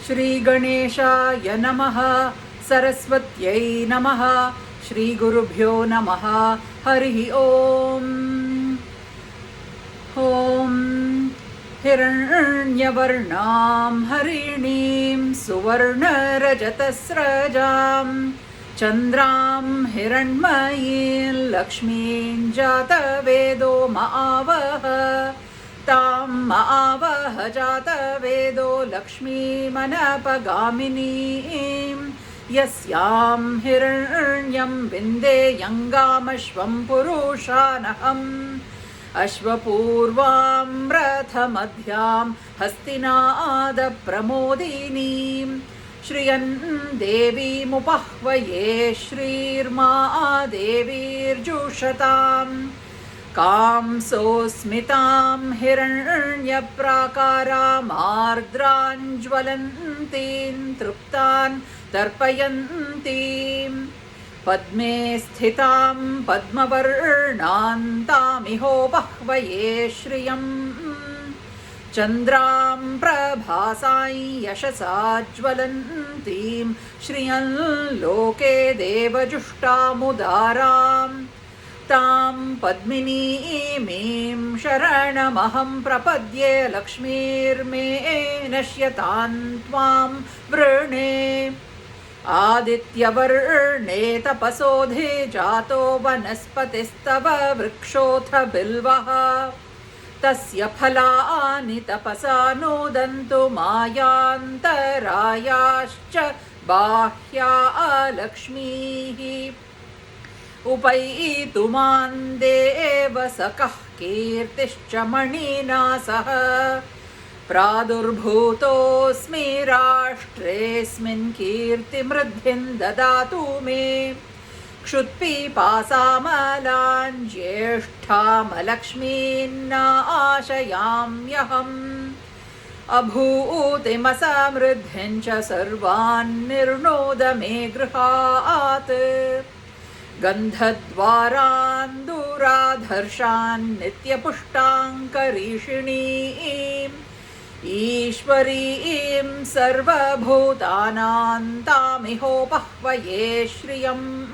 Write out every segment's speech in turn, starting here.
श्रीगणेशाय नमः। सरस्वत्यै नमः। श्रीगुरुभ्यो नमः। हरिः ओम्। ॐ हिरण्यवर्णां हरिणीं सुवर्णरजतस्रजां चन्द्रां हिरण्मयीं लक्ष्मीं जातवेदो महावः। तां महावः जातवेदो लक्ष्मीमनपगामिनीं यस्यां हिरण्यं विन्देयङ्गामश्वं पुरुषानहम्। अश्वपूर्वां रथमध्यां हस्तिनादप्रमोदिनीं श्रियन् देवीमुपह्वये श्रीर्मा देवीर्जुषताम्। कांसोऽस्मितां हिरण्यप्राकारामार्द्राञ्ज्वलन्तीं तृप्तान् तर्पयन्तीं पद्मे स्थितां पद्मवर्णान्तामिहोपह्वये श्रियम्। चन्द्रां प्रभासां यशसा ज्वलन्तीं श्रियं लोके देवजुष्टामुदाराम्। तां पद्मिनीमीं शरणमहं प्रपद्ये लक्ष्मीर्मे नश्यतां त्वां वृणे। आदित्यवर्णे तपसोधे जातो वनस्पतिस्तव वृक्षोऽथ बिल्वः। तस्य फलानि तपसा नोदन्तु मायान्तरायाश्च बाह्या लक्ष्मीः। उपैतु मां देव सकः कीर्तिश्च मणिना सह। प्रादुर्भूतोऽस्मि राष्ट्रेऽस्मिन् कीर्तिमृद्धिं ददातु मे। क्षुत्पिपासामलां ज्येष्ठामलक्ष्मीन्नाशयाम्यहम्। अभूतिमसमृद्धिं च सर्वान् निर्णोद मे गृहात्। गन्धद्वारान् दूराधर्षान् नित्यपुष्टाङ्करीषिणीम् ईश्वरीं सर्वभूतानां तामिहोपह्वये श्रियम्।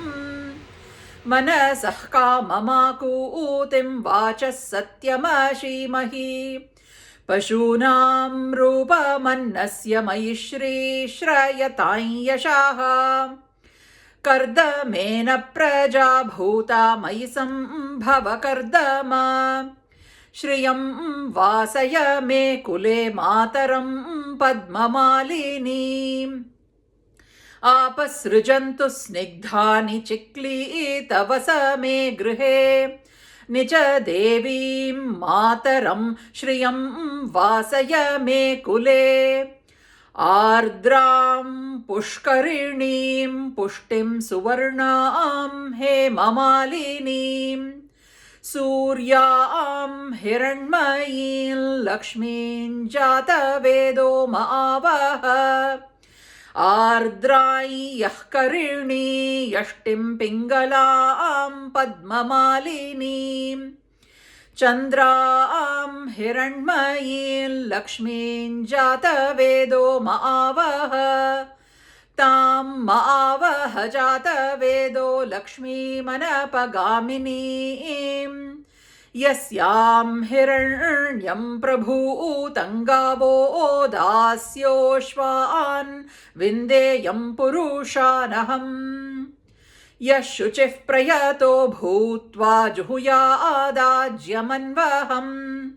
मनसः काममाकूतिं वाचः सत्यमशीमहि। पशूनां रूपमन्नस्य मयि श्रीश्रयतां यशाः। कर्दमेन प्रजा भूता मयि सम्भव कर्दम। श्रियं वासय मे कुले मातरं पद्ममालिनीम्। आपसृजन्तु स्निग्धानि चिक्लीतवस मे गृहे। निज देवीं मातरं श्रियं वासय मे कुले। आर्द्रां पुष्करिणीं पुष्टिं सुवर्णां हेममालिनीं। सूर्यां हिरण्मयीं लक्ष्मीं जातवेदो महावः। आर्द्रां यः करिणी यष्टिं पिङ्गलां पद्ममालिनीं। चन्द्रां हिरण्मयीं लक्ष्मीं जातवेदो महावः। तां महावः जातवेदो लक्ष्मीमनपगामिनीं यस्यां हिरण्यं प्रभूतं गावो दास्योऽश्वान् विन्देयं पुरुषानहम्। यः शुचिः प्रयतो भूत्वा जुहुयादाज्यमन्वहम्।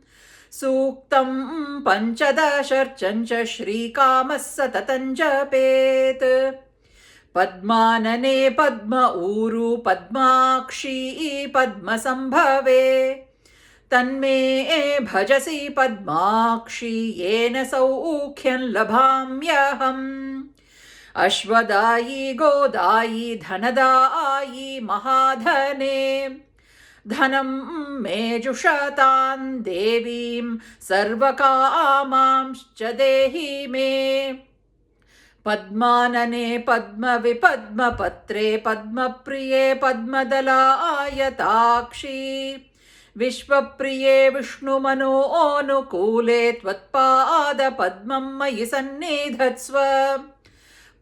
सूक्तं पञ्चदशर्चं च श्रीकामः सततं जपेत्। पद्मानने पद्म ऊरु पद्माक्षी पद्मसम्भवे। तन्मे भजसि पद्माक्षी येन सौख्यं लभाम्यहम्। अश्वदायी गोदायी धनदायी महाधने। धनं मे जुषतां देवीं सर्वकामांश्च देहि मे। पद्मानने पद्मविपद्मपत्रे पद्मप्रिये पद्मदलायताक्षी। विश्वप्रिये विष्णुमनोऽनुकूले त्वत्पादपद्मं मयि सन्निधत्स्व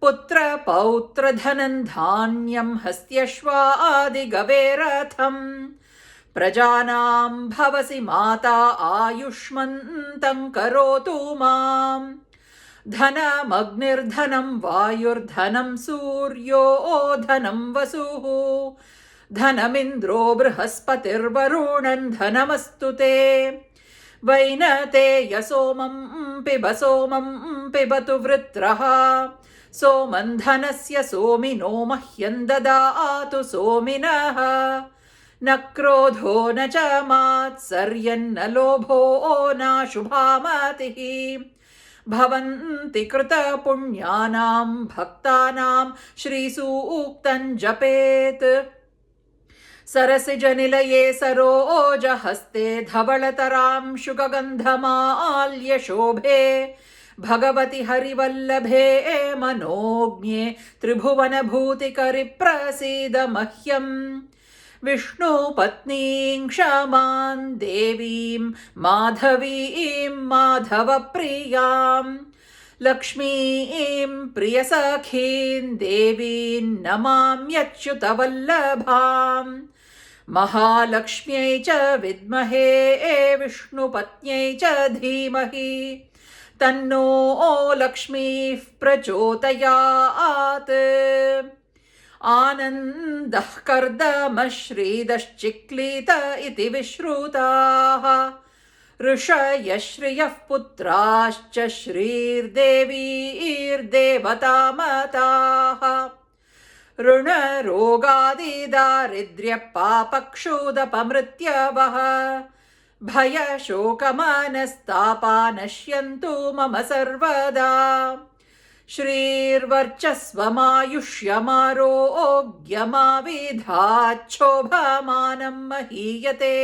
पुत्रपौत्रधनं धान्यं हस्त्यश्वादिगवेरथं प्रजानां भवसि माता आयुष्मन्तं करोतु माम् धनमग्निर्धनं वायुर्धनं सूर्यो धनं वसुः धनमिन्द्रो बृहस्पतिर्वरुणं धनमस्तु ते वैनतेय सोमं पिबतु वृत्रः सोमं धनस्य सोमिनो मह्यं ददातु सोमिनः न क्रोधो न च मात्सर्यन्न लोभो नाशुभामतिः भवन्ति कृतपुण्यानां भक्तानां श्रीसूक्तं जपेत् सरसिजनिलये सरोजहस्ते धवलतरां शुकगन्धमाल्यशोभे भगवति हरिवल्लभे मनोज्ञे त्रिभुवनभूतिकरि प्रसीद मह्यम् विष्णुपत्नीं क्षमां देवीं माधवीं माधवप्रियां लक्ष्मीं प्रियसखीं देवीं नमाम्यच्युतवल्लभां महालक्ष्म्यै च विद्महे विष्णुपत्न्यै च धीमहि तन्नो लक्ष्मीः प्रचोदयात् आनन्दः कर्दमश्रीदश्चिक्लीत इति विश्रुताः ऋषयः श्रियः पुत्राश्च श्रीर्देवीर्देवतामताः ऋणरोगादिदारिद्र्यपापक्षुदपमृत्यवः भयशोकमानस्तापा नश्यन्तु मम सर्वदा श्रीर्वर्चस्वमायुष्यमारोग्यमाविधाच्छोभमानं महीयते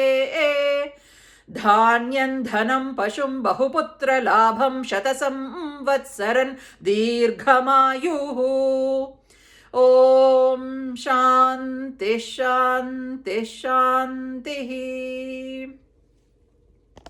धान्यं धनं पशुं बहुपुत्रलाभं शतसंवत्सरन् दीर्घमायुः ॐ शान्तिः शान्तिः शान्तिः।